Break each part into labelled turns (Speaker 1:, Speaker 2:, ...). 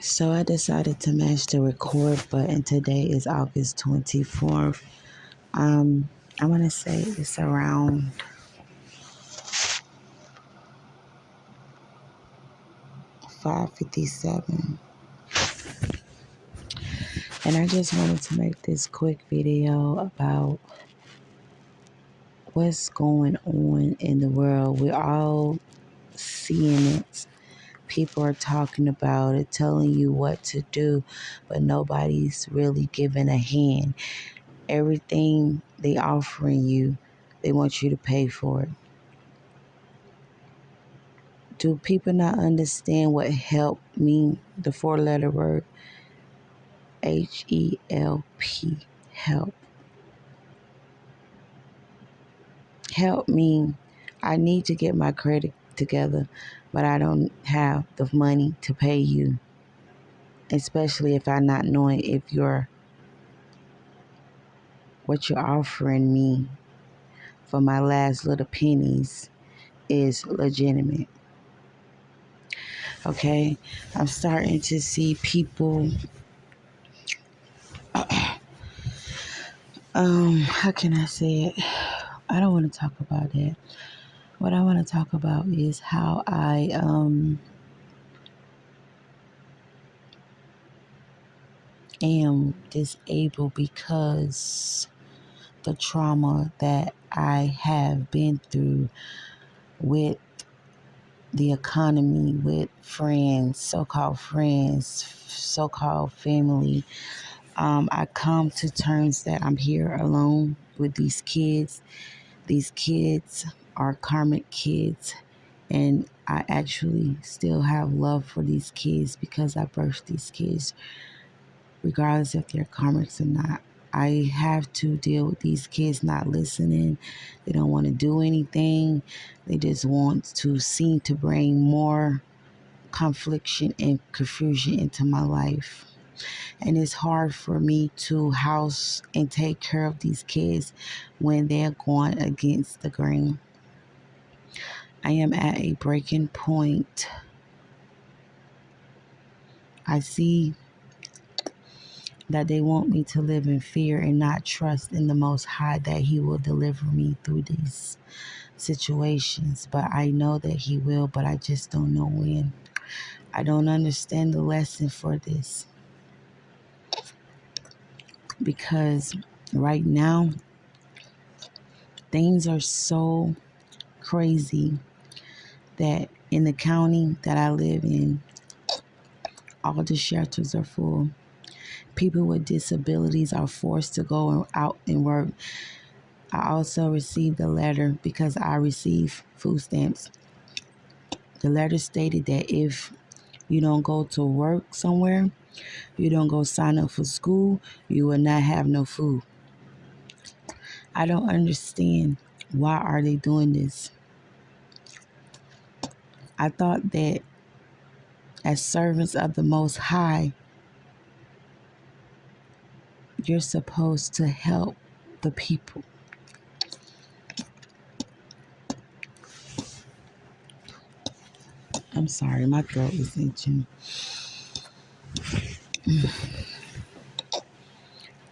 Speaker 1: So I decided to mash the record button. Today is August 24th. I want to say it's around 5:57. And I just wanted to make this quick video about what's going on in the world. We're all seeing it. People are talking about it, telling you what to do, but nobody's really giving a hand. Everything they offering you, they want you to pay for it. Do people not understand what help mean? The four-letter word HELP. Help. Help mean I need to get my credit together, but I don't have the money to pay you. Especially if I'm not knowing if what you're offering me for my last little pennies is legitimate. Okay, I'm starting to see people. How can I say it? I don't want to talk about that. What I want to talk about is how I am disabled because the trauma that I have been through with the economy, with friends, so-called family. I come to terms that I'm here alone with these kids. These kids are karmic kids, and I actually still have love for these kids because I birthed these kids, regardless if they're karmics or not. I have to deal with these kids not listening. They don't want to do anything. They just want to seem to bring more confliction and confusion into my life. And it's hard for me to house and take care of these kids when they're going against the grain. I am at a breaking point. I see that they want me to live in fear and not trust in the Most High that He will deliver me through these situations. But I know that He will, but I just don't know when. I don't understand the lesson for this because right now things are so crazy that in the county that I live in, all the shelters are full. People with disabilities are forced to go out and work. I also received a letter because I receive food stamps. The letter stated that if you don't go to work somewhere, you don't go sign up for school, you will not have no food. I don't understand why are they doing this. I thought that as servants of the Most High, you're supposed to help the people. I'm sorry, my throat is itching.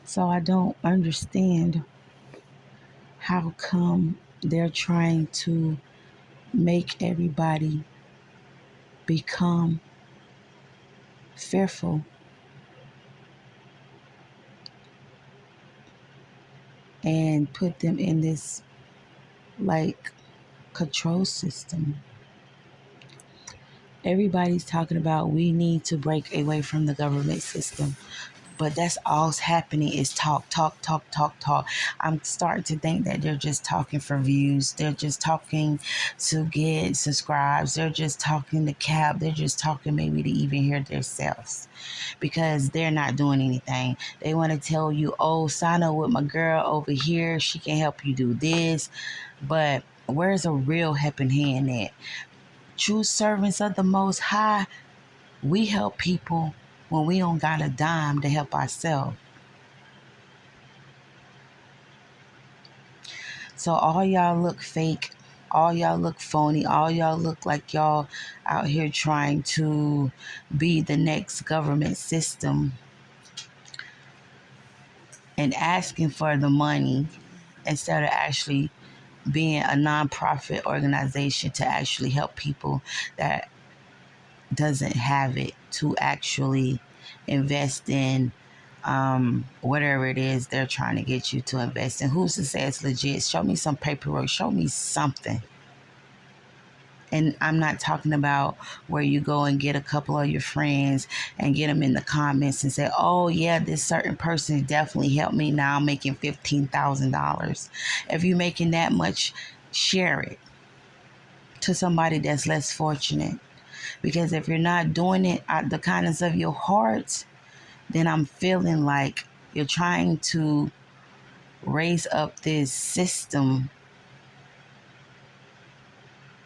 Speaker 1: So I don't understand how come they're trying to make everybody become fearful and put them in this like control system. Everybody's talking about we need to break away from the government system. But that's all's happening is talk, talk, talk, talk, talk. I'm starting to think that they're just talking for views. They're just talking to get subscribes. They're just talking to cap. They're just talking maybe to even hear themselves because they're not doing anything. They want to tell you, oh, sign up with my girl over here. She can help you do this. But where's a real helping hand at? True servants of the Most High, we help people when we don't got a dime to help ourselves. So all y'all look fake. All y'all look phony. All y'all look like y'all out here trying to be the next government system and asking for the money instead of actually being a nonprofit organization to actually help people that doesn't have it to actually invest in whatever it is they're trying to get you to invest in. Who's to say it's legit? Show me some paperwork. Show me something. And I'm not talking about where you go and get a couple of your friends and get them in the comments and say, oh, yeah, this certain person definitely helped me. Now I'm making $15,000. If you're making that much, share it to somebody that's less fortunate. Because if you're not doing it out the kindness of your heart, then I'm feeling like you're trying to raise up this system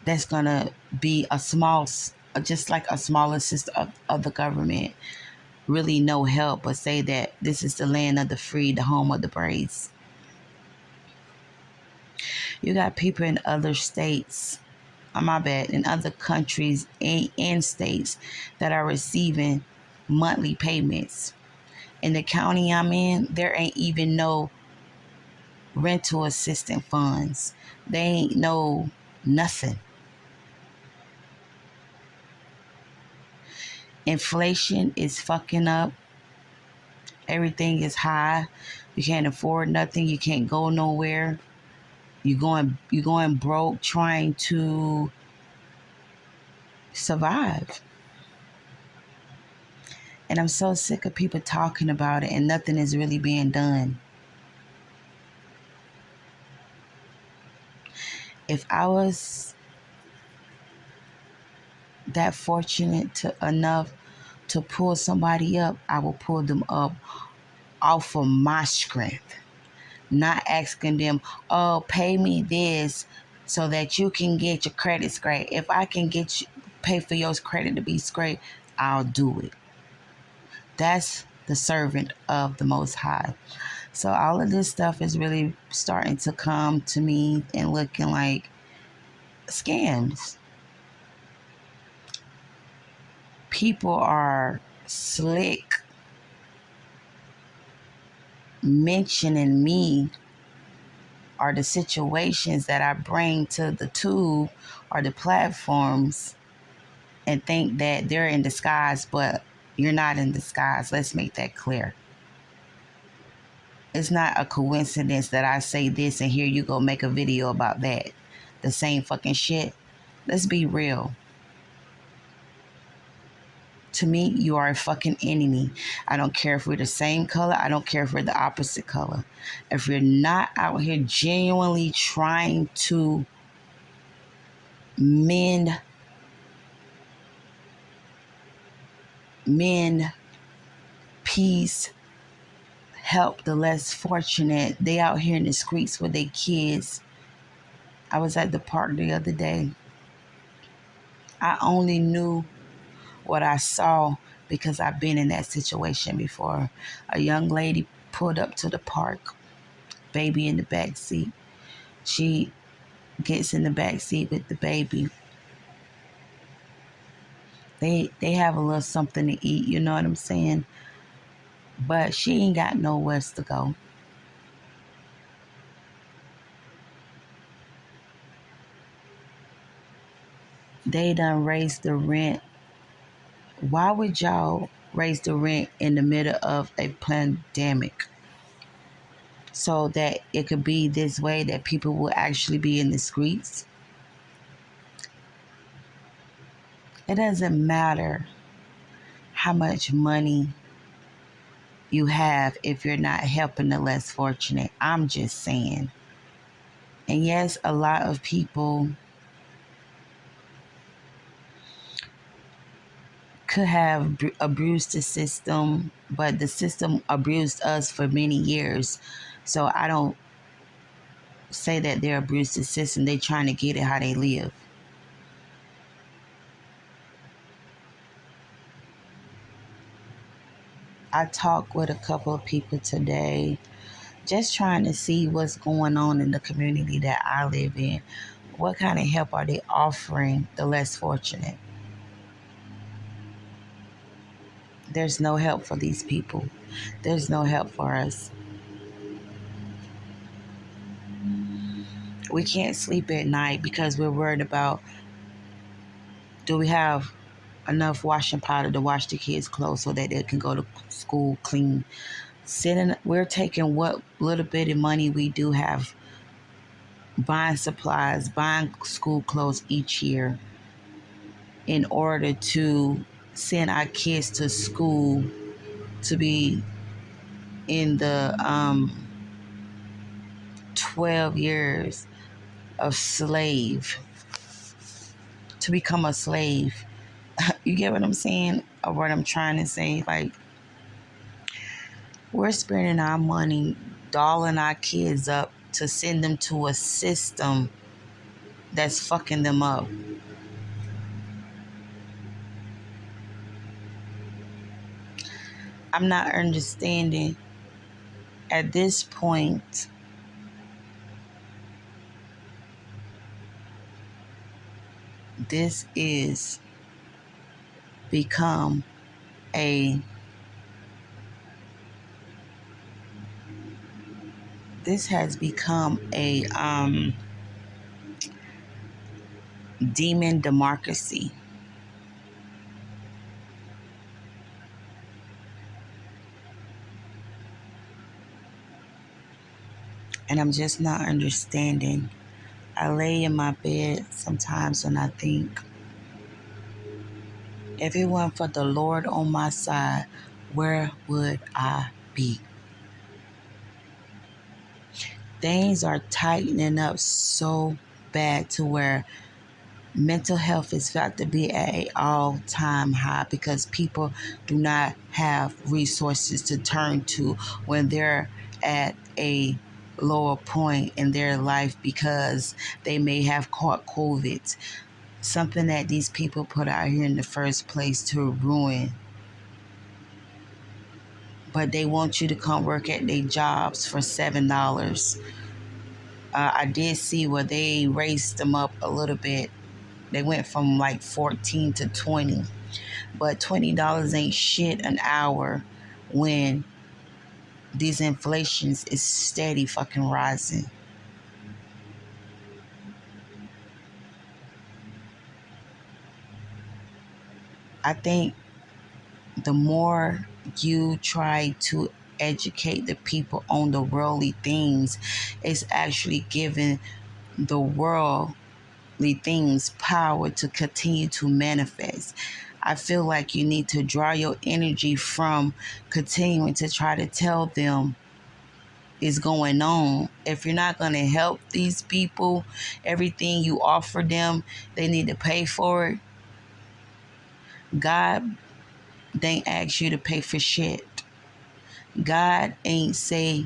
Speaker 1: that's going to be just like a smaller system of the government. Really no help, but say that this is the land of the free, the home of the brave. You got people in other states, my bad, in other countries and states that are receiving monthly payments. In the county I'm in, there ain't even no rental assistance funds. They ain't no nothing. Inflation is fucking up. Everything is high. You can't afford nothing. You can't go nowhere. You're going broke trying to survive. And I'm so sick of people talking about it and nothing is really being done. If I was that fortunate enough to pull somebody up, I will pull them up off of my strength. Not asking them, oh, pay me this so that you can get your credit straight. If I can pay for your credit to be straight, I'll do it. That's the servant of the Most High. So all of this stuff is really starting to come to me and looking like scams. People are slick mentioning me or the situations that I bring to the tube or the platforms and think that they're in disguise, but you're not in disguise. Let's make that clear. It's not a coincidence that I say this and here you go make a video about that. The same fucking shit. Let's be real. To me, you are a fucking enemy. I don't care if we're the same color. I don't care if we're the opposite color. If you're not out here genuinely trying to mend peace, help the less fortunate, they out here in the streets with their kids. I was at the park the other day. I only knew what I saw because I've been in that situation before. A young lady pulled up to the park, baby in the back seat. She gets in the back seat with the baby. They have a little something to eat, you know what I'm saying? But she ain't got nowhere to go. They done raised the rent. Why would y'all raise the rent in the middle of a pandemic? So that it could be this way that people will actually be in the streets? It doesn't matter how much money you have if you're not helping the less fortunate. I'm just saying. And yes, a lot of people could have abused the system, but the system abused us for many years. So I don't say that they're abused the system. They're trying to get it how they live. I talked with a couple of people today, just trying to see what's going on in the community that I live in. What kind of help are they offering the less fortunate? There's no help for these people. There's no help for us. We can't sleep at night because we're worried about, do we have enough washing powder to wash the kids' clothes so that they can go to school clean. We're taking what little bit of money we do have, buying supplies, buying school clothes each year in order to send our kids to school to be in the 12 years of slave, to become a slave. You get what I'm saying? Or what I'm trying to say? Like, we're spending our money dolling our kids up to send them to a system that's fucking them up. I'm not understanding at this point. This is become a this has become a demon democracy. And I'm just not understanding. I lay in my bed sometimes and I think, if it weren't for the Lord on my side, where would I be? Things are tightening up so bad to where mental health is got to be at an all-time high because people do not have resources to turn to when they're at a lower point in their life because they may have caught COVID, something that these people put out here in the first place to ruin. But they want you to come work at their jobs for $7. I did see where they raised them up a little bit. They went from like 14 to 20. But $20 ain't shit an hour when these inflations is steady fucking rising. I think the more you try to educate the people on the worldly things, it's actually giving the worldly things power to continue to manifest. I feel like you need to draw your energy from continuing to try to tell them is going on. If you're not going to help these people, everything you offer them, they need to pay for it. God didn't ask you to pay for shit. God ain't say,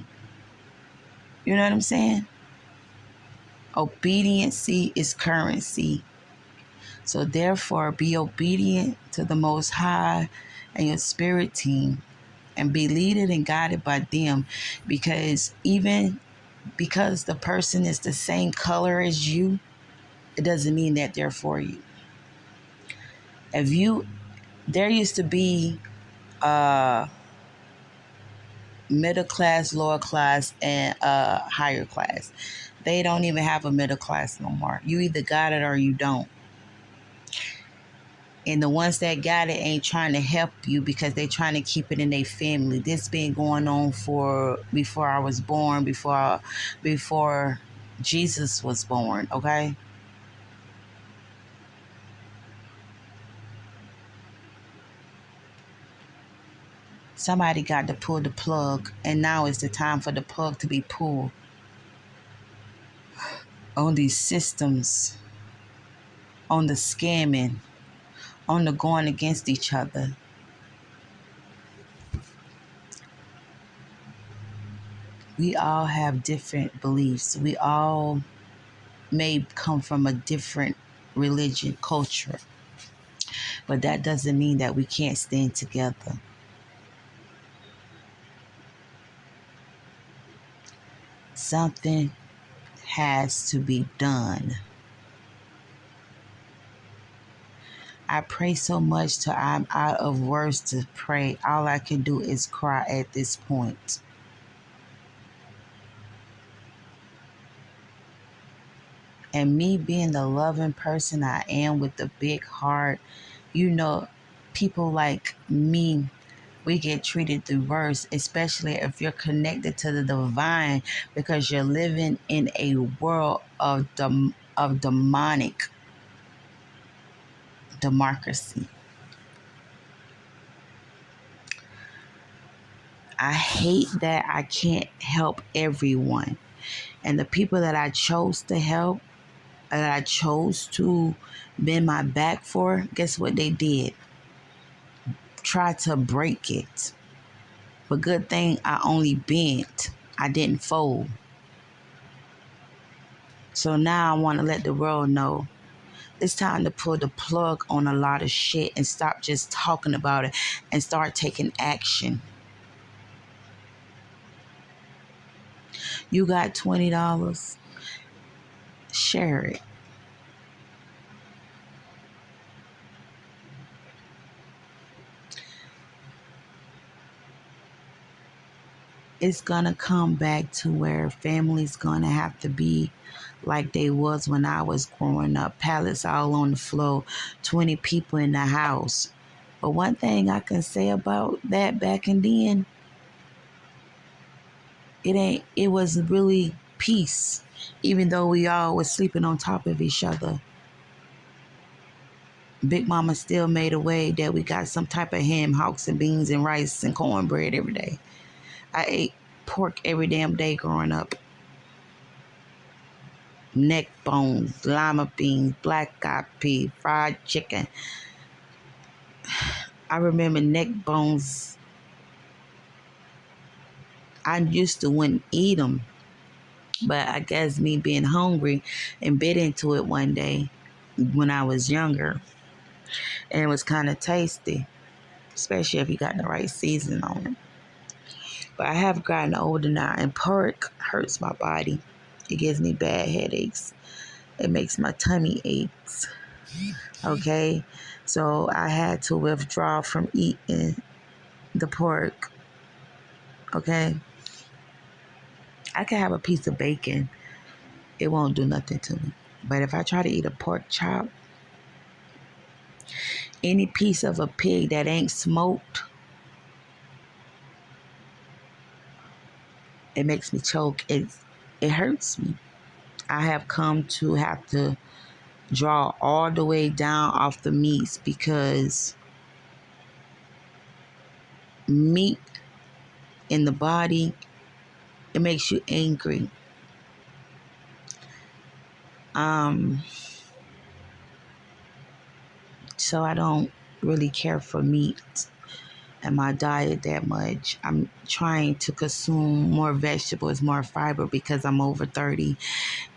Speaker 1: you know what I'm saying? Obediency is currency. So therefore, be obedient to the Most High and your spirit team and be leaded and guided by them, because even because the person is the same color as you, it doesn't mean that they're for you. If you, there used to be middle class, lower class, and higher class. They don't even have a middle class no more. You either got it or you don't. And the ones that got it ain't trying to help you because they trying to keep it in their family. This been going on for before I was born, before Jesus was born, okay? Somebody got to pull the plug, and now is the time for the plug to be pulled on these systems, on the scamming, on the going against each other. We all have different beliefs. We all may come from a different religion, culture, but that doesn't mean that we can't stand together. Something has to be done. I pray so much till I'm out of words to pray. All I can do is cry at this point. And me being the loving person I am with the big heart, you know, people like me, we get treated the worst, especially if you're connected to the divine, because you're living in a world of demonic democracy. I hate that I can't help everyone. And the people that I chose to help, that I chose to bend my back for, guess what they did? Try to break it. But good thing I only bent. I didn't fold. So now I want to let the world know it's time to pull the plug on a lot of shit and stop just talking about it and start taking action. You got $20, share it. It's gonna come back to where family's gonna have to be like they was when I was growing up. Pallets all on the floor, 20 people in the house. But one thing I can say about that back and then, it was really peace. Even though we all was sleeping on top of each other. Big Mama still made a way that we got some type of ham, hocks, and beans and rice and cornbread every day. I ate pork every damn day growing up. Neck bones, lima beans, black eyed pea, fried chicken. I remember neck bones. I used to wouldn't eat them, but I guess me being hungry and bit into it one day when I was younger, and it was kind of tasty, especially if you got the right seasoning on it. But I have gotten older now, and pork hurts my body. It gives me bad headaches. It makes my tummy aches. Okay, so I had to withdraw from eating the pork. Okay, I can have a piece of bacon. It won't do nothing to me. But if I try to eat a pork chop, any piece of a pig that ain't smoked, it makes me choke. It hurts me. I have come to have to draw all the way down off the meats because meat in the body, it makes you angry. Um, so I don't really care for meat in my diet that much. I'm trying to consume more vegetables, more fiber because I'm over 30.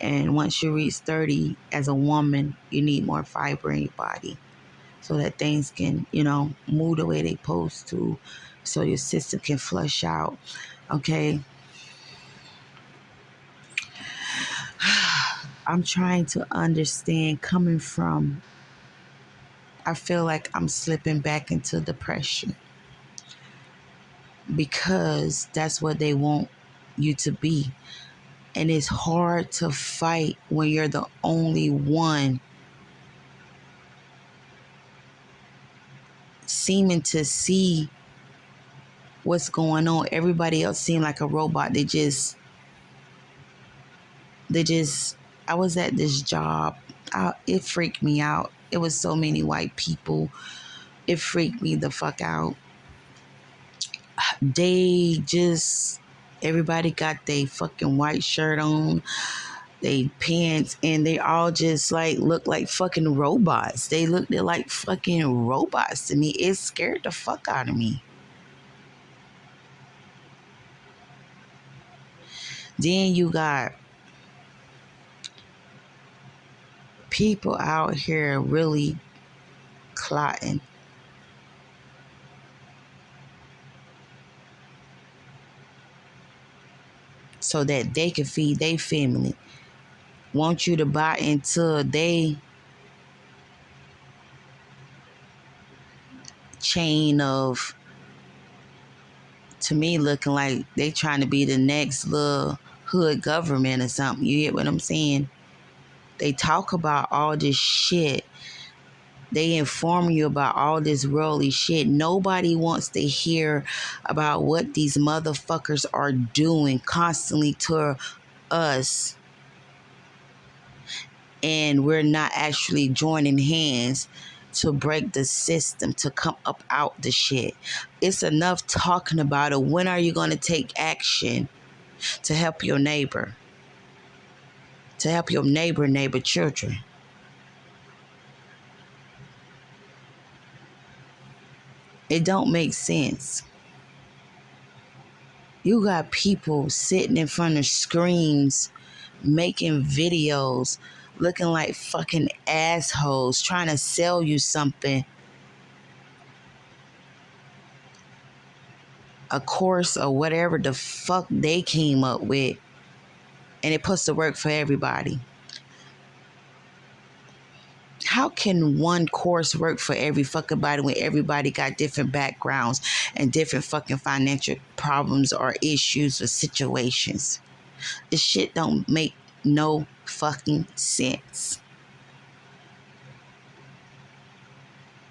Speaker 1: And once you reach 30 as a woman, you need more fiber in your body so that things can, move the way they supposed to, so your system can flush out. Okay. I'm trying to understand coming from, I feel like I'm slipping back into depression because that's what they want you to be. And it's hard to fight when you're the only one seeming to see what's going on. Everybody else seemed like a robot. I was at this job. It freaked me out. It was so many white people. It freaked me the fuck out. Everybody got their fucking white shirt on, they pants, and they all just like look like fucking robots. They looked like fucking robots to me. It scared the fuck out of me. Then you got people out here really clotting so that they can feed their family. Want you to buy into chain of, to me, looking like they trying to be the next little hood government or something. You get what I'm saying? They talk about all this shit. They inform you about all this worldly shit. Nobody wants to hear about what these motherfuckers are doing constantly to us. And we're not actually joining hands to break the system, to come up out the shit. It's enough talking about it. When are you going to take action to help your neighbor? To help your neighbor children? It don't make sense. You got people sitting in front of screens making videos looking like fucking assholes trying to sell you something, a course or whatever the fuck they came up with, and it puts to work for everybody. How can one course work for every fucking body when everybody got different backgrounds and different fucking financial problems or issues or situations? This shit don't make no fucking sense.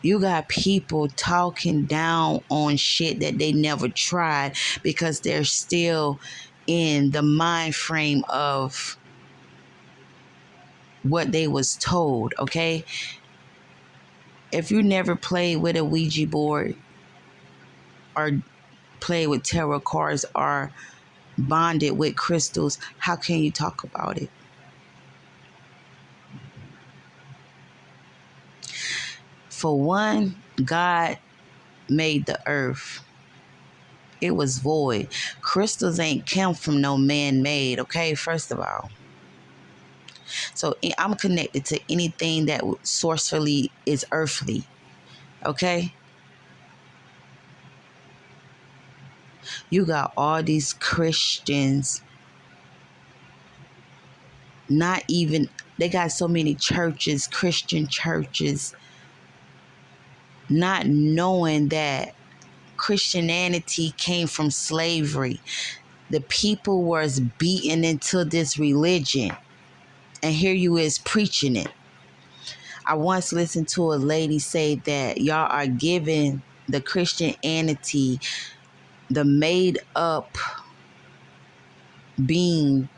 Speaker 1: You got people talking down on shit that they never tried because they're still in the mind frame of what they was told, okay? If you never played with a Ouija board or played with tarot cards or bonded with crystals, how can you talk about it? For one, God made the earth. It was void. Crystals ain't come from no man-made, okay? First of all. So I'm connected to anything that sourcefully is earthly, okay? You got all these Christians, not even, they got so many churches, Christian churches, not knowing that Christianity came from slavery. The people was beaten into this religion, and here you is preaching it. I once listened to a lady say that y'all are giving the Christianity the made up being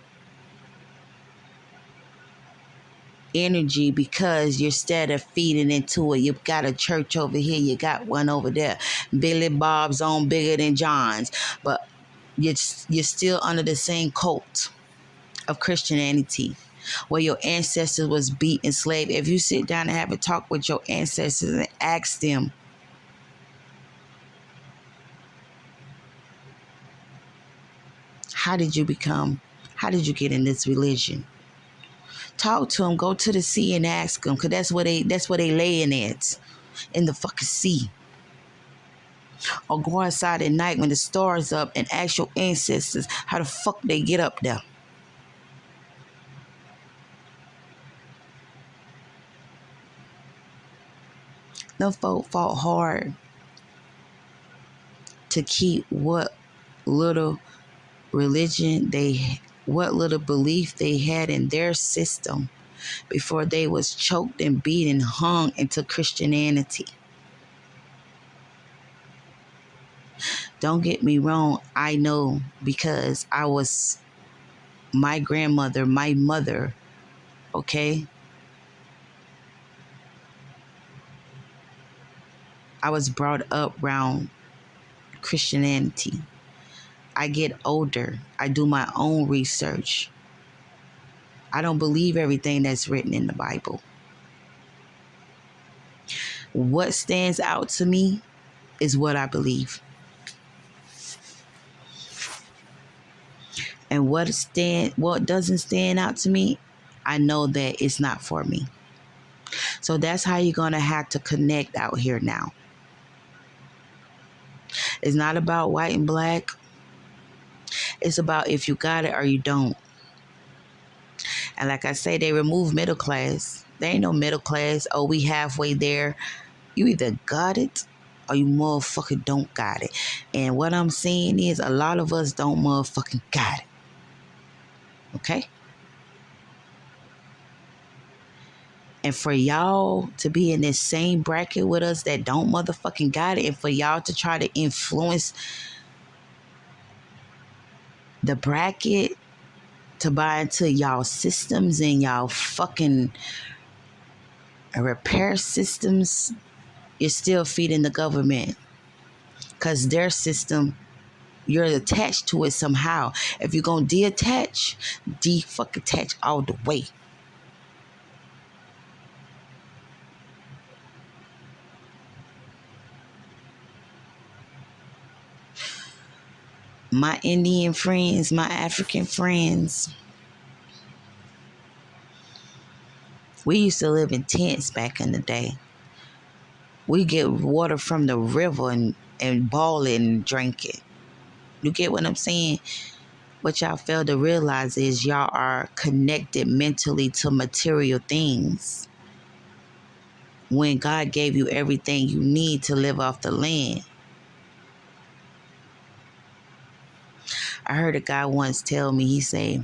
Speaker 1: energy because you're instead of feeding into it. You got a church over here, you got one over there. Billy Bob's on bigger than John's, but you're still under the same cult of Christianity where your ancestors was beat and enslaved. If you sit down and have a talk with your ancestors and ask them, how did you get in this religion? Talk to them, go to the sea and ask them, because that's where they laying at, in the fucking sea. Or go outside at night when the stars up and ask your ancestors how the fuck they get up there. Them folk fought hard to keep what little what little belief they had in their system before they was choked and beat and hung into Christianity. Don't get me wrong, I know, because I was my grandmother, my mother, okay? I was brought up around Christianity. I get older. I do my own research. I don't believe everything that's written in the Bible. What stands out to me is what I believe. And what doesn't stand out to me, I know that it's not for me. So that's how you're going to have to connect out here now. It's not about white and black. It's about if you got it or you don't. And like I say, they remove middle class. There ain't no middle class. Oh, we halfway there. You either got it or you motherfucker don't got it. And what I'm saying is a lot of us don't motherfucking got it. Okay? And for y'all to be in this same bracket with us that don't motherfucking got it, and for y'all to try to influence the bracket to buy into y'all systems and y'all fucking repair systems, you're still feeding the government. Because their system, you're attached to it somehow. If you're going to de-attach, de-fucking attach all the way. My Indian friends, my African friends, we used to live in tents back in the day. We get water from the river and boil it and drink it. You get what I'm saying? What y'all fail to realize is y'all are connected mentally to material things. When God gave you everything you need to live off the land. I heard a guy once tell me, he say,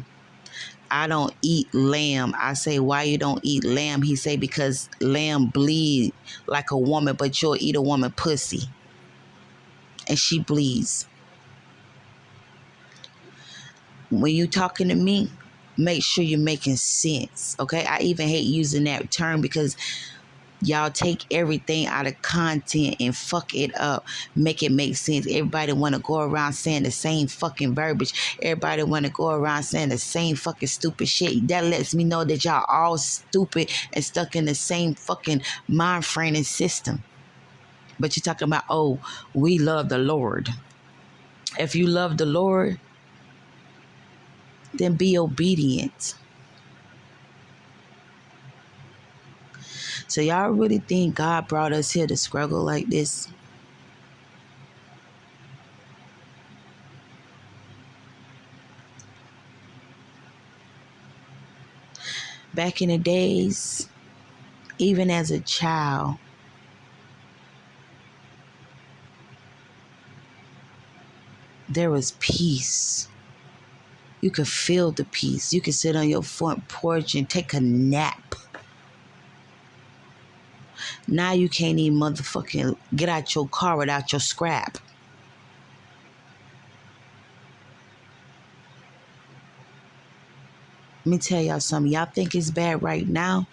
Speaker 1: I don't eat lamb. I say, why you don't eat lamb? He say, because lamb bleed like a woman, but you'll eat a woman pussy. And she bleeds. When you talking to me, make sure you're making sense, okay? I even hate using that term because y'all take everything out of content and fuck it up, make it make sense. Everybody want to go around saying the same fucking verbiage. Everybody want to go around saying the same fucking stupid shit. That lets me know that y'all all stupid and stuck in the same fucking mind frame and system. But you're talking about, oh, we love the Lord. If you love the Lord, then be obedient. So y'all really think God brought us here to struggle like this? Back in the days, even as a child, there was peace. You could feel the peace. You could sit on your front porch and take a nap. Now you can't even motherfucking get out your car without your scrap. Let me tell y'all something. Y'all think it's bad right now?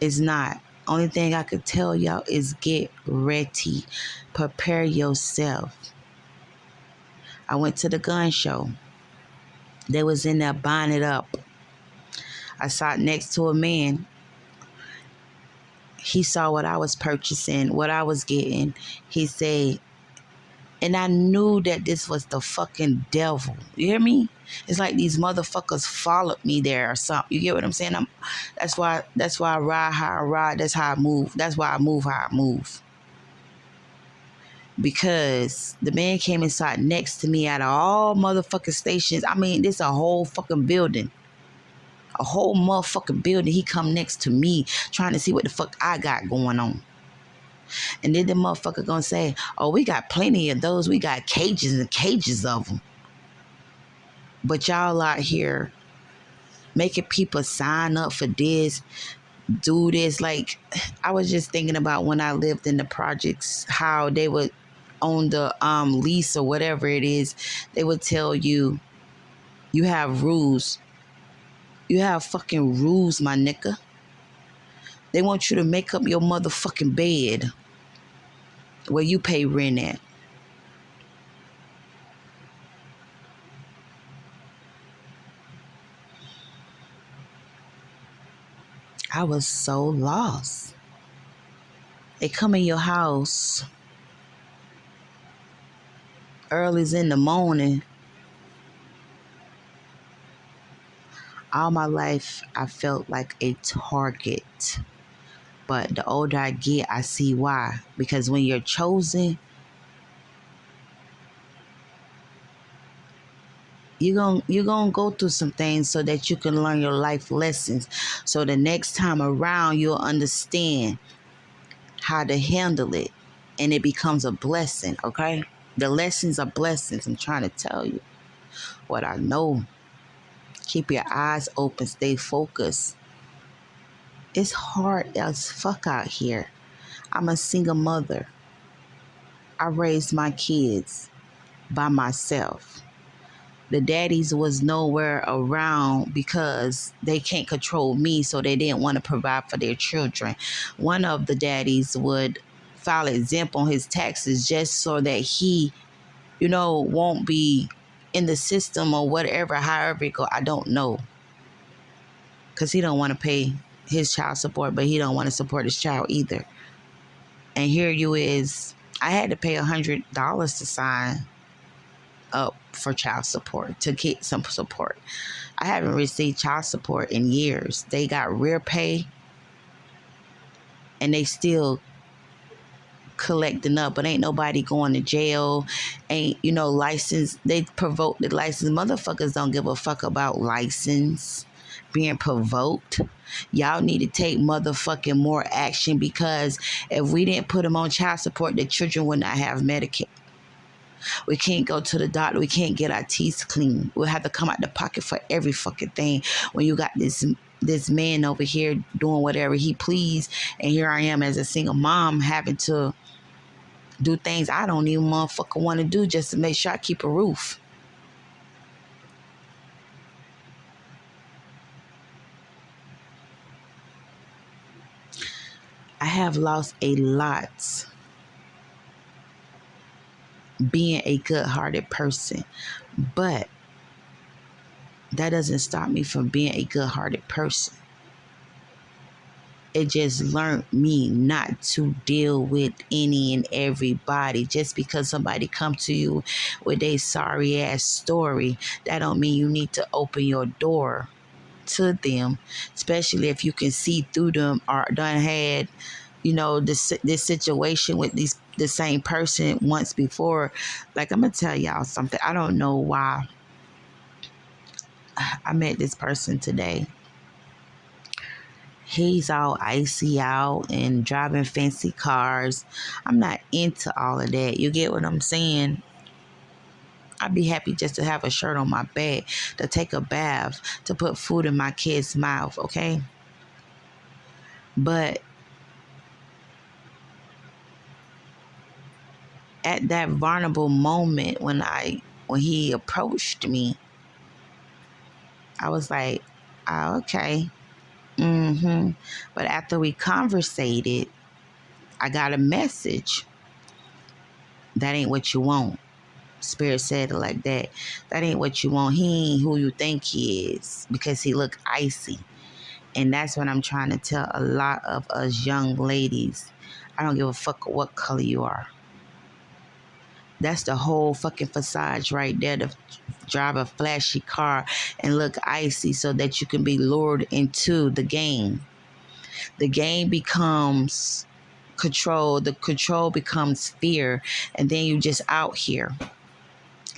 Speaker 1: It's not. Only thing I could tell y'all is get ready. Prepare yourself. I went to the gun show. They was in there buying it up. I sat next to a man. He saw what I was purchasing, what I was getting. He said, and I knew that this was the fucking devil. You hear me? It's like these motherfuckers followed me there or something. You get what I'm saying? That's why I ride how I ride. That's how I move. That's why I move how I move. Because the man came and sat next to me out of all motherfucking stations. I mean, this a whole fucking building. A whole motherfucking building. He come next to me trying to see what the fuck I got going on. And then the motherfucker gonna say, oh, we got plenty of those. We got cages and cages of them. But y'all out here making people sign up for this, do this. Like, I was just thinking about when I lived in the projects, how they would on the lease or whatever it is, they would tell you, you have rules. You have fucking rules, my nigga. They want you to make up your motherfucking bed where you pay rent at. I was so lost. They come in your house early in the morning. All my life, I felt like a target. But the older I get, I see why. Because when you're chosen, you're gonna go through some things so that you can learn your life lessons. So the next time around, you'll understand how to handle it. and it becomes a blessing, okay? The lessons are blessings. I'm trying to tell you what I know. Keep your eyes open, stay focused. It's hard as fuck out here. I'm a single mother. I raised my kids by myself. The daddies was nowhere around because they can't control me, so they didn't want to provide for their children. One of the daddies would file exempt on his taxes just so that he, won't be in the system or whatever, however it go. I don't know. Because he don't want to pay his child support, but he don't want to support his child either. And here you is, I had to pay $100 to sign up for child support, to get some support. I haven't received child support in years. They got rear pay and they still collecting up, but ain't nobody going to jail. Ain't, license. They provoke the license. Motherfuckers don't give a fuck about license being provoked. Y'all need to take motherfucking more action, because if we didn't put them on child support, the children would not have Medicaid. We can't go to the doctor. We can't get our teeth clean. We'll have to come out the pocket for every fucking thing. When you got this man over here doing whatever he please, and here I am as a single mom having to do things I don't even motherfucker want to do just to make sure I keep a roof. I have lost a lot being a good-hearted person, but that doesn't stop me from being a good-hearted person. It just learned me not to deal with any and everybody. Just because somebody come to you with a sorry ass story, that don't mean you need to open your door to them, especially if you can see through them or done had, this situation with the same person once before. Like, I'm gonna tell y'all something. I don't know why I met this person today. He's all icy out and driving fancy cars. I'm not into all of that. You get what I'm saying? I'd be happy just to have a shirt on my back, to take a bath, to put food in my kid's mouth, okay? But at that vulnerable moment when he approached me, I was like, oh, okay. But after we conversated, I got a message. That ain't what you want. Spirit said it like that. That ain't what you want. He ain't who you think he is, because he look icy. And that's what I'm trying to tell a lot of us young ladies. I don't give a fuck what color you are. That's the whole fucking facade right there, to drive a flashy car and look icy so that you can be lured into the game. The game becomes control. The control becomes fear. And then you just out here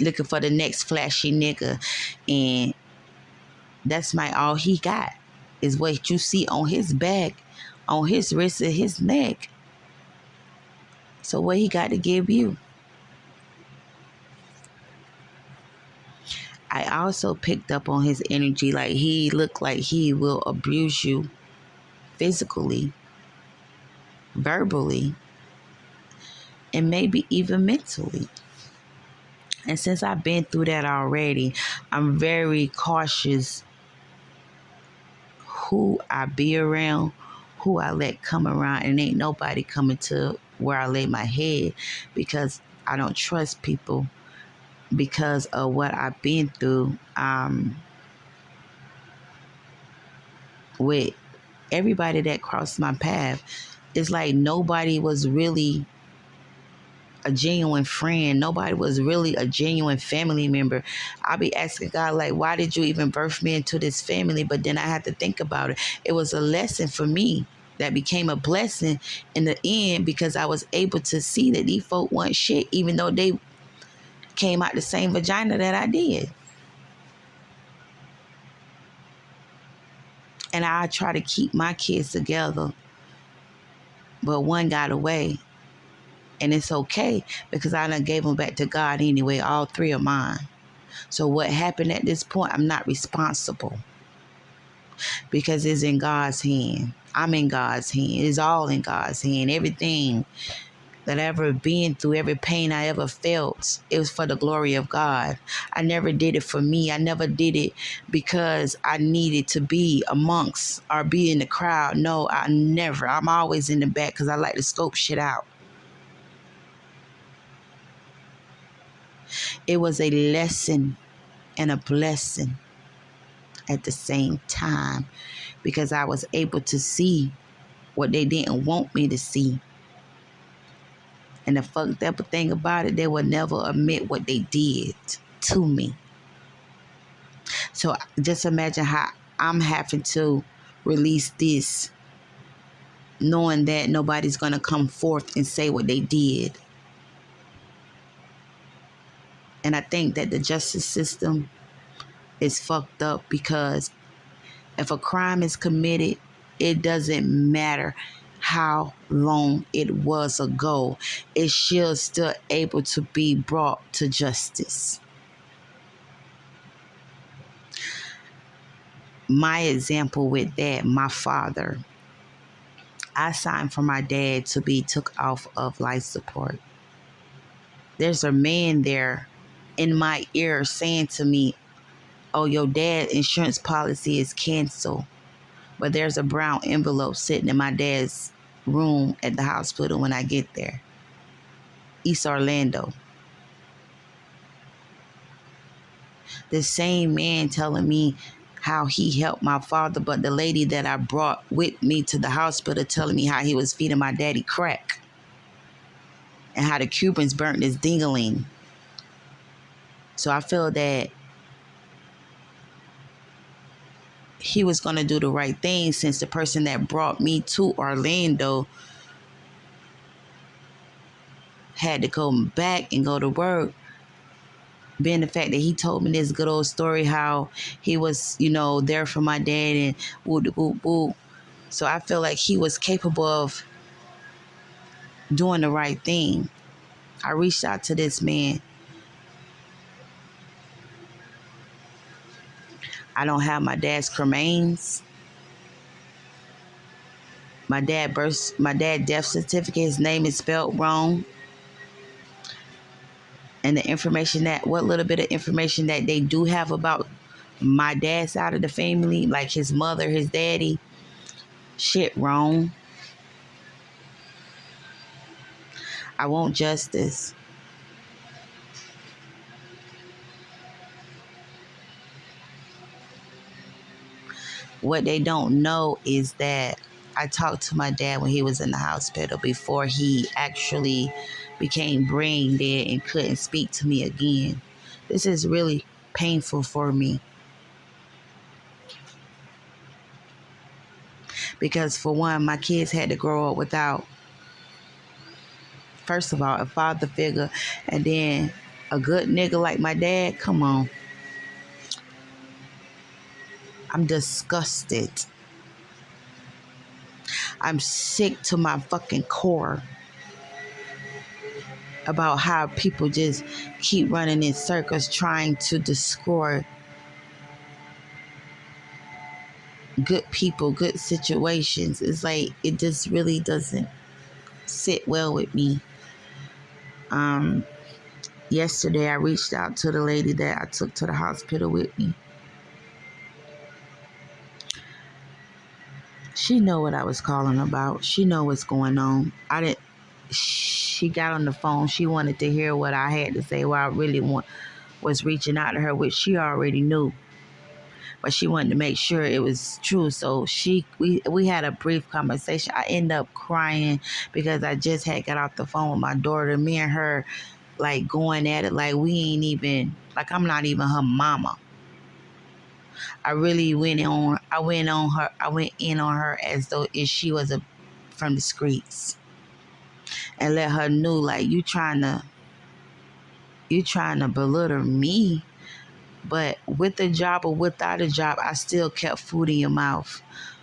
Speaker 1: looking for the next flashy nigga. And that's all he got is what you see on his back, on his wrist and his neck. So what he got to give you? I also picked up on his energy. Like, he looked like he will abuse you physically, verbally, and maybe even mentally. And since I've been through that already, I'm very cautious who I be around, who I let come around, and ain't nobody coming to where I lay my head, because I don't trust people because of what I've been through with everybody that crossed my path. It's like nobody was really a genuine friend. Nobody was really a genuine family member. I'll be asking God, like, why did you even birth me into this family? But then I had to think about it. It was a lesson for me that became a blessing in the end, because I was able to see that these folk weren't shit, even though they came out the same vagina that I did. And I try to keep my kids together, but one got away. And it's okay because I done gave them back to God anyway, all 3 of mine. So what happened at this point, I'm not responsible because it's in God's hand. I'm in God's hand. It's all in God's hand. Everything that I ever been through, every pain I ever felt, it was for the glory of God. I never did it for me. I never did it because I needed to be amongst or be in the crowd. No, I never. I'm always in the back because I like to scope shit out. It was a lesson and a blessing at the same time because I was able to see what they didn't want me to see. And the fucked up thing about it, they would never admit what they did to me. So just imagine how I'm having to release this, knowing that nobody's going to come forth and say what they did. And I think that the justice system is fucked up because if a crime is committed, it doesn't matter how long it was ago. It should still able to be brought to justice. My example with that, my father, I signed for my dad to be took off of life support. There's a man there in my ear saying to me, oh, your dad's insurance policy is canceled. But there's a brown envelope sitting in my dad's room at the hospital when I get there. East Orlando. The same man telling me how he helped my father, but the lady that I brought with me to the hospital telling me how he was feeding my daddy crack and how the Cubans burnt his dingaling. So I feel that he was going to do the right thing since the person that brought me to Orlando had to come back and go to work. Being the fact that he told me this good old story how he was, there for my dad and woo. So I feel like he was capable of doing the right thing. I reached out to this man. I don't have my dad's cremains. My dad death certificate, his name is spelled wrong. And what little bit of information that they do have about my dad's side of the family, like his mother, his daddy, shit wrong. I want justice. What they don't know is that I talked to my dad when he was in the hospital before he actually became brain dead and couldn't speak to me again. This is really painful for me. Because for one, my kids had to grow up without, first of all, a father figure, and then a good nigga like my dad. Come on. I'm disgusted. I'm sick to my fucking core about how people just keep running in circles trying to destroy good people, good situations. It's like it just really doesn't sit well with me. Yesterday I reached out to the lady that I took to the hospital with me. She know what I was calling about. She know what's going on. She got on the phone. She wanted to hear what I had to say. What I really was reaching out to her, which she already knew. But she wanted to make sure it was true. So we had a brief conversation. I ended up crying because I just had got off the phone with my daughter. Me and her like going at it like we ain't even, like I'm not even her mama. I really went in on her as though if she was from the streets, and let her know like you trying to belittle me. But with a job or without a job, I still kept food in your mouth.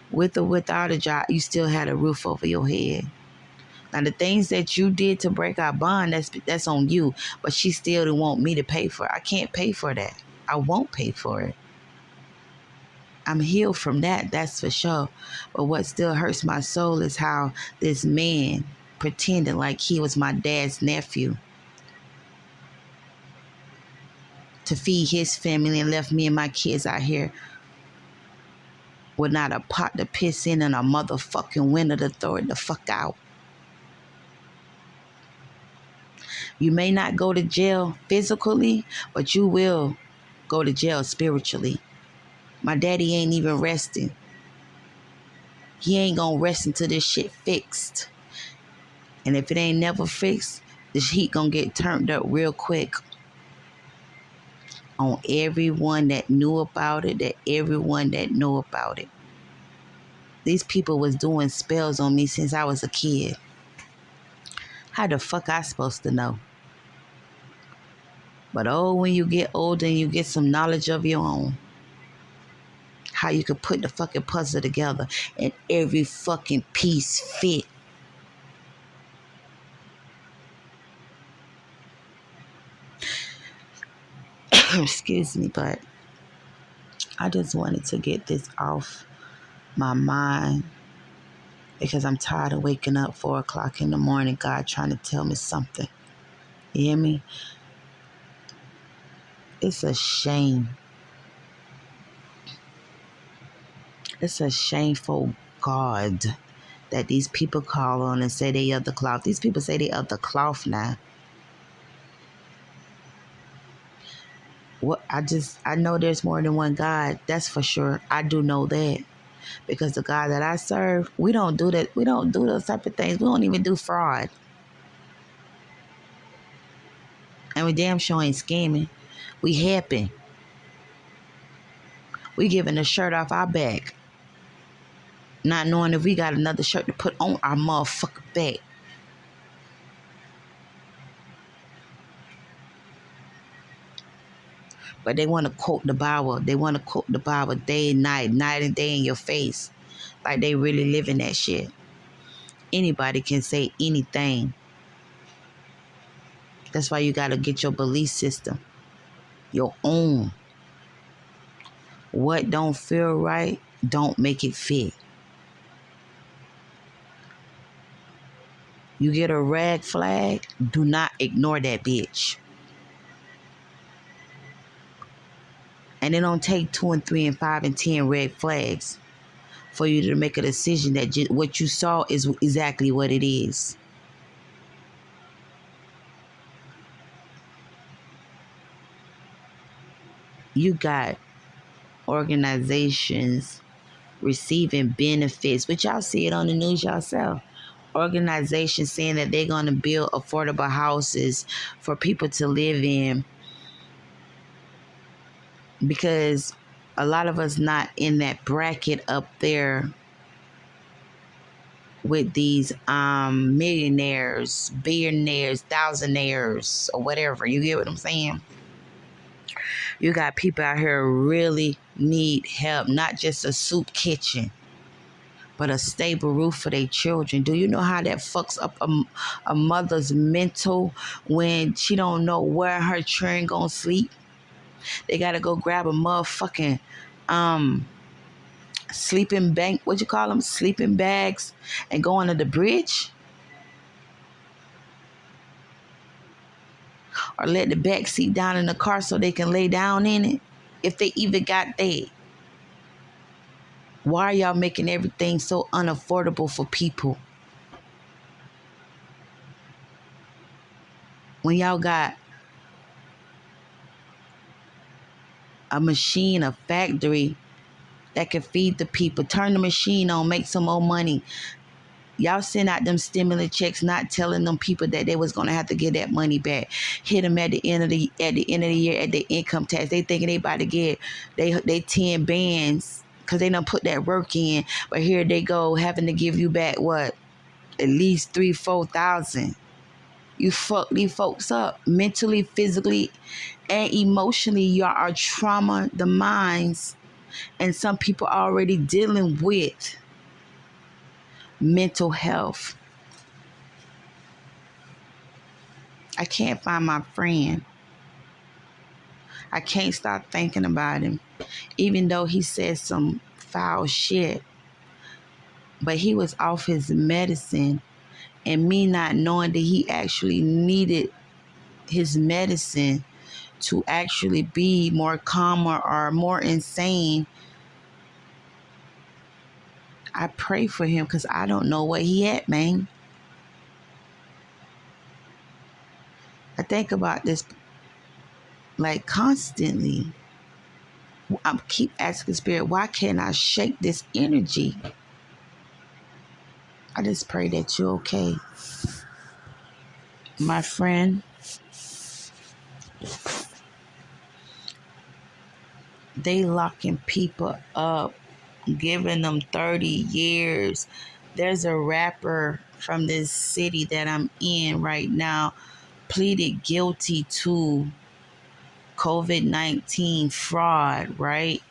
Speaker 1: With or without a job, you still had a roof over your head. Now, the things that you did to break our bond, that's on you. But she still didn't want me to pay for it. I can't pay for that. I won't pay for it. I'm healed from that, that's for sure. But what still hurts my soul is how this man pretended like he was my dad's nephew to feed his family and left me and my kids out here with not a pot to piss in and a motherfucking window to throw it the fuck out. You may not go to jail physically, but you will go to jail spiritually. My daddy ain't even resting. He ain't gonna rest until this shit fixed. And if it ain't never fixed, this heat gonna get turned up real quick on everyone that knew about it, that everyone that knew about it. These people was doing spells on me since I was a kid. How the fuck I supposed to know? But oh, when you get older and you get some knowledge of your own, how you could put the fucking puzzle together and every fucking piece fit. Excuse me, but I just wanted to get this off my mind because I'm tired of waking up 4 o'clock in the morning, God trying to tell me something. You hear me? It's a shame. It's a shameful God that these people call on and say they of the cloth. These people say they of the cloth now. I know there's more than one God. That's for sure. I do know that. Because the God that I serve, we don't do that. We don't do those type of things. We don't even do fraud. And we damn sure ain't scamming. We happy. We giving a shirt off our back. Not knowing if we got another shirt to put on our motherfucking back. But they want to quote the Bible. They want to quote the Bible day and night and day in your face. Like they really living that shit. Anybody can say anything. That's why you got to get your belief system. Your own. What don't feel right, don't make it fit. You get a red flag, do not ignore that bitch. And it don't take 2 and 3 and 5 and 10 red flags for you to make a decision that what you saw is exactly what it is. You got organizations receiving benefits, but y'all see it on the news yourself. Organizations saying that they're going to build affordable houses for people to live in because a lot of us not in that bracket up there with these millionaires, billionaires, thousandaires, or whatever. You get what I'm saying? You got people out here who really need help, not just a soup kitchen, but a stable roof for their children. Do you know how that fucks up a mother's mental when she don't know where her children gonna sleep? They gotta go grab a motherfucking sleeping bank, what you call them? Sleeping bags and go under the bridge? Or let the back seat down in the car so they can lay down in it? If they even got that. Why are y'all making everything so unaffordable for people? When y'all got a machine, a factory that can feed the people, turn the machine on, make some more money. Y'all send out them stimulus checks, not telling them people that they was gonna have to get that money back. Hit them at the end of the year at the income tax. They thinking they about to get they 10 bands because they done put that work in. But here they go having to give you back what? At least 3,000-4,000. You fuck these folks up mentally, physically, and emotionally. Y'all are trauma the minds, and some people are already dealing with mental health. I can't find my friend. I can't stop thinking about him, even though he said some foul shit. But he was off his medicine, and me not knowing that he actually needed his medicine to actually be more calmer or more insane. I pray for him because I don't know where he at, man. I think about this like constantly. I keep asking Spirit, why can't I shake this energy? I just pray that you're okay. My friend, they locking people up, giving them 30 years. There's a rapper from this city that I'm in right now pleaded guilty to COVID-19 fraud, right?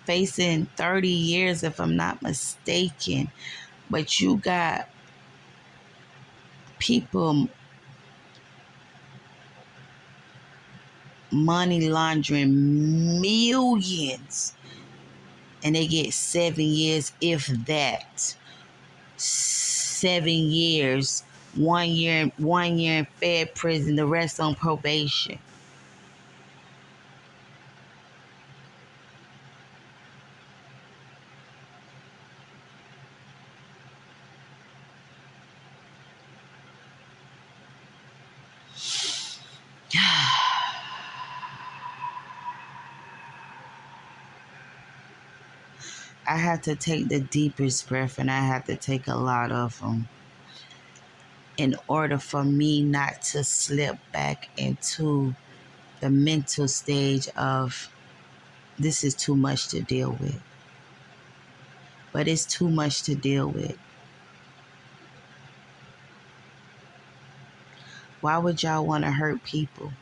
Speaker 1: Facing 30 years, if I'm not mistaken. But you got people money laundering millions and they get 7 years, if that. 7 years, 1 year in Fed prison, the rest on probation. I had to take the deepest breath, and I had to take a lot of them in order for me not to slip back into the mental stage of this is too much to deal with. But it's too much to deal with. Why would y'all want to hurt people?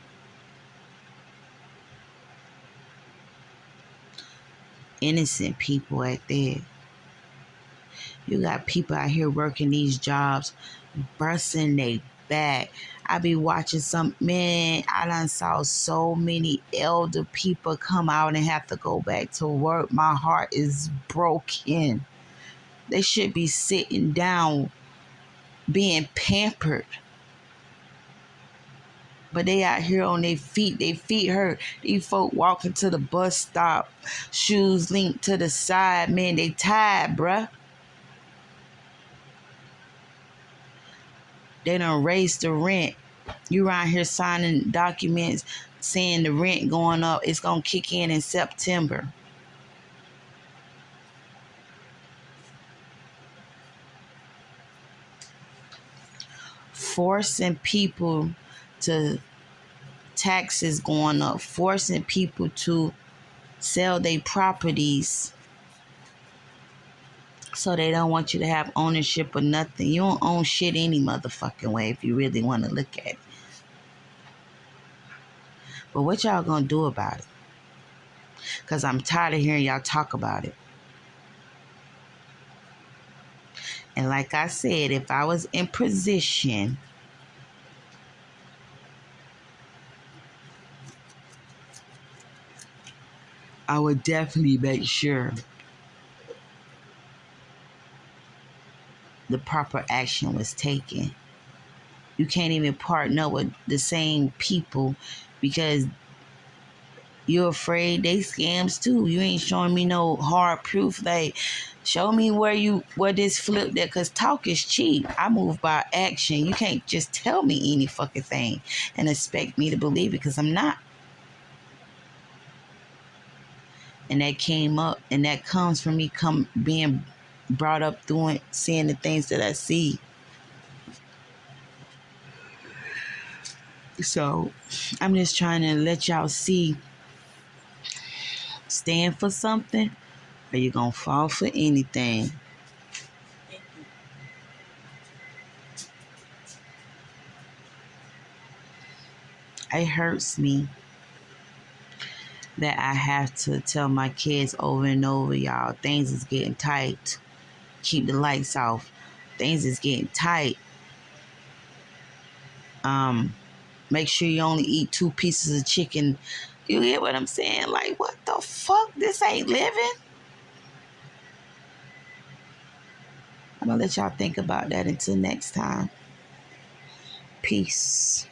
Speaker 1: Innocent people at that. You got people out here working these jobs, busting their back. I be watching I done saw so many elder people come out and have to go back to work. My heart is broken. They should be sitting down, being pampered. But they out here on their feet hurt. These folk walking to the bus stop, shoes linked to the side. Man, they tired, bruh. They done raised the rent. You around here signing documents saying the rent going up. It's going to kick in September. Forcing people to taxes going up. Forcing people to sell their properties so they don't want you to have ownership of nothing. You don't own shit any motherfucking way if you really want to look at it. But what y'all gonna do about it? Because I'm tired of hearing y'all talk about it. And like I said, if I was in position, I would definitely make sure the proper action was taken. You can't even partner with the same people because you're afraid they scams too. You ain't showing me no hard proof. Like, show me where this flip that, because talk is cheap. I move by action. You can't just tell me any fucking thing and expect me to believe it, because I'm not. And that came up, and that comes from me being brought up doing, seeing the things that I see. So I'm just trying to let y'all see, stand for something or you're gonna fall for anything. It hurts me that I have to tell my kids over and over, y'all, things is getting tight. Keep the lights off. Things is getting tight. Make sure you only eat 2 pieces of chicken. You get what I'm saying? Like, what the fuck? This ain't living. I'm gonna let y'all think about that until next time. Peace.